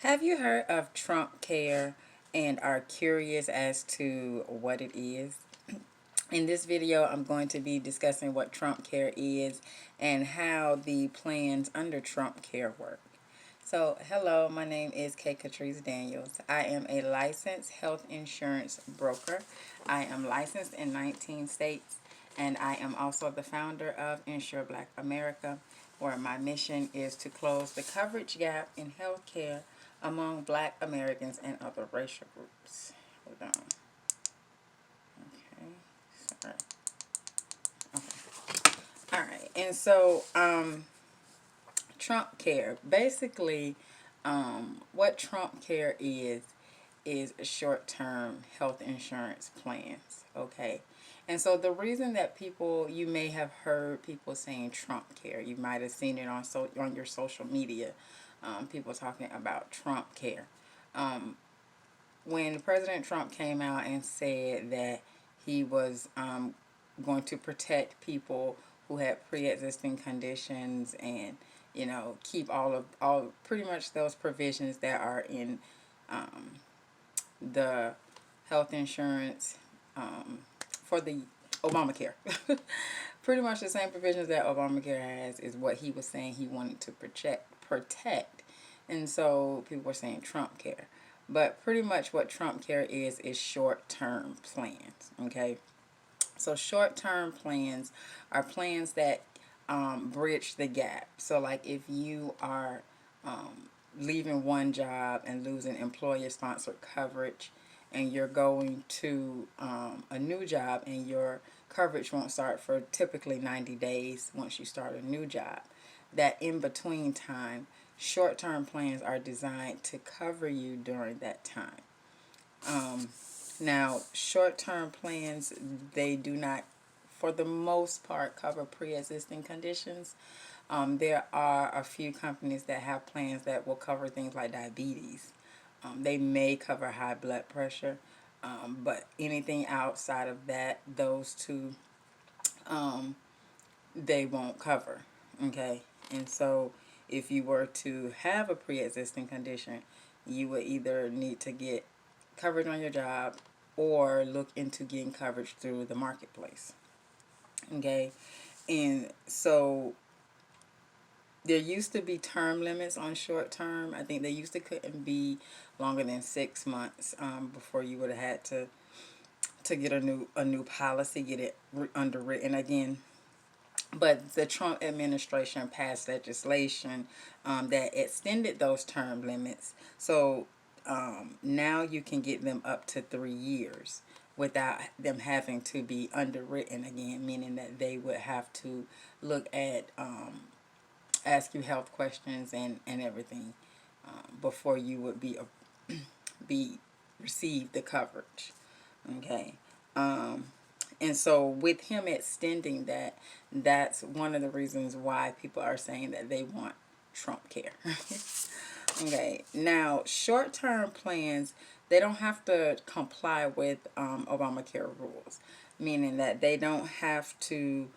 Have you heard of Trumpcare and are curious as to what it is? In this video, I'm going to be discussing what Trumpcare is and how the plans under Trumpcare work. So, hello, my name is Katrice-The. I am a licensed health insurance broker. I am licensed in 19 states, and I am also the founder of INSURE Black America, where my mission is to close the coverage gap in healthcare among Black Americans and other racial groups. Hold on. Okay, sorry. Okay. All right, and so Trumpcare, basically, what Trumpcare is short-term health insurance plans. Okay, and so the reason that you may have heard people saying Trumpcare, you might have seen it on your social media, people talking about Trumpcare. When President Trump came out and said that he was going to protect people who had pre-existing conditions and keep all pretty much those provisions that are in the health insurance for the Obamacare. Pretty much the same provisions that Obamacare has is what he was saying he wanted to protect. And so people were saying Trump care. But pretty much what Trumpcare is short-term plans, okay? So short-term plans are plans that bridge the gap. So like if you are leaving one job and losing employer-sponsored coverage and you're going to a new job and your coverage won't start for typically 90 days once you start a new job. That in-between time, short-term plans are designed to cover you during that time. Now, short-term plans, they do not, for the most part, cover pre-existing conditions. There are a few companies that have plans that will cover things like diabetes. They may cover high blood pressure, but anything outside of that, those two, they won't cover. Okay, and so if you were to have a pre-existing condition, you would either need to get coverage on your job or look into getting coverage through the marketplace. Okay, and so there used to be term limits on short term. I think they used to couldn't be longer than 6 months before you would have had to get a new policy, get it underwritten again. But the Trump administration passed legislation that extended those term limits. So now you can get them up to 3 years without them having to be underwritten again, meaning that they would have to look at, ask you health questions and everything before you would be receive the coverage. Okay. And so with him extending that, that's one of the reasons why people are saying that they want Trump care. Okay. Now, short-term plans, they don't have to comply with Obamacare rules, meaning that they don't have to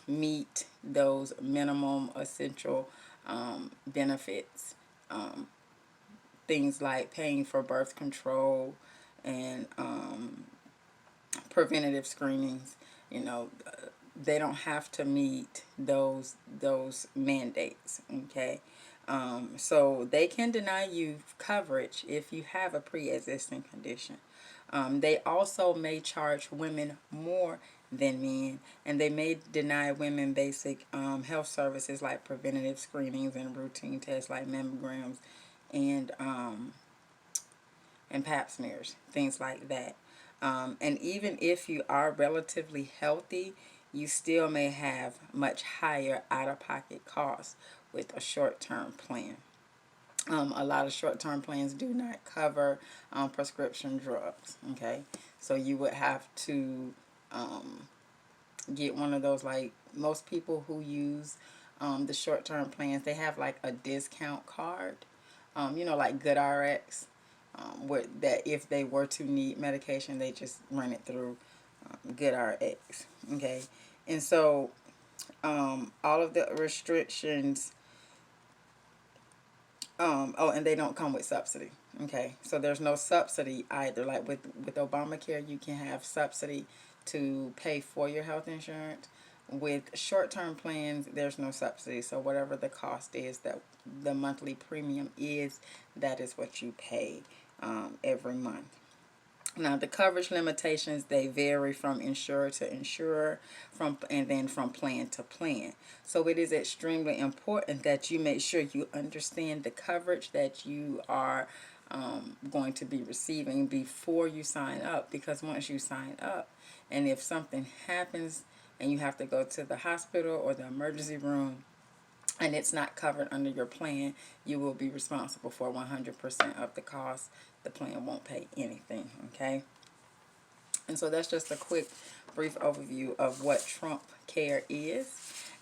meet those minimum essential benefits. Things like paying for birth control and preventative screenings, they don't have to meet those mandates. Okay, so they can deny you coverage if you have a pre-existing condition. They also may charge women more than men, and they may deny women basic health services like preventative screenings and routine tests like mammograms and pap smears, things like that. And even if you are relatively healthy, you still may have much higher out-of-pocket costs with a short-term plan. A lot of short-term plans do not cover prescription drugs. Okay, so you would have to get one of those, like most people who use the short-term plans, they have like a discount card, like GoodRx, where that if they were to need medication, they just run it through GoodRx. Okay, and so all of the restrictions Oh, and they don't come with subsidy. Okay, so there's no subsidy either. Like with Obamacare, you can have subsidy to pay for your health insurance. With short-term plans, there's no subsidy. So whatever the cost is, that the monthly premium is, that is what you pay every month. Now, the coverage limitations, they vary from insurer to insurer, and then from plan to plan. So it is extremely important that you make sure you understand the coverage that you are going to be receiving before you sign up, because once you sign up, and if something happens and you have to go to the hospital or the emergency room and it's not covered under your plan, you will be responsible for 100% of the cost. The plan won't pay anything, okay? And so that's just a quick, brief overview of what Trumpcare is.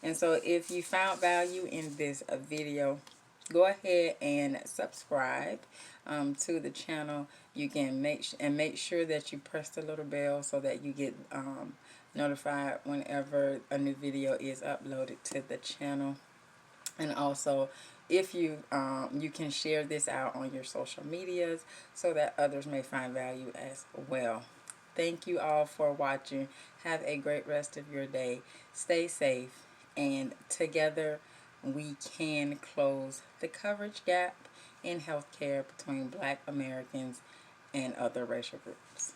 And so if you found value in this video, go ahead and subscribe to the channel. You can make sure that you press the little bell so that you get notified whenever a new video is uploaded to the channel. And also, if you you can share this out on your social medias so that others may find value as well. Thank you all for watching. Have a great rest of your day. Stay safe, and together we can close the coverage gap in healthcare between Black Americans and other racial groups.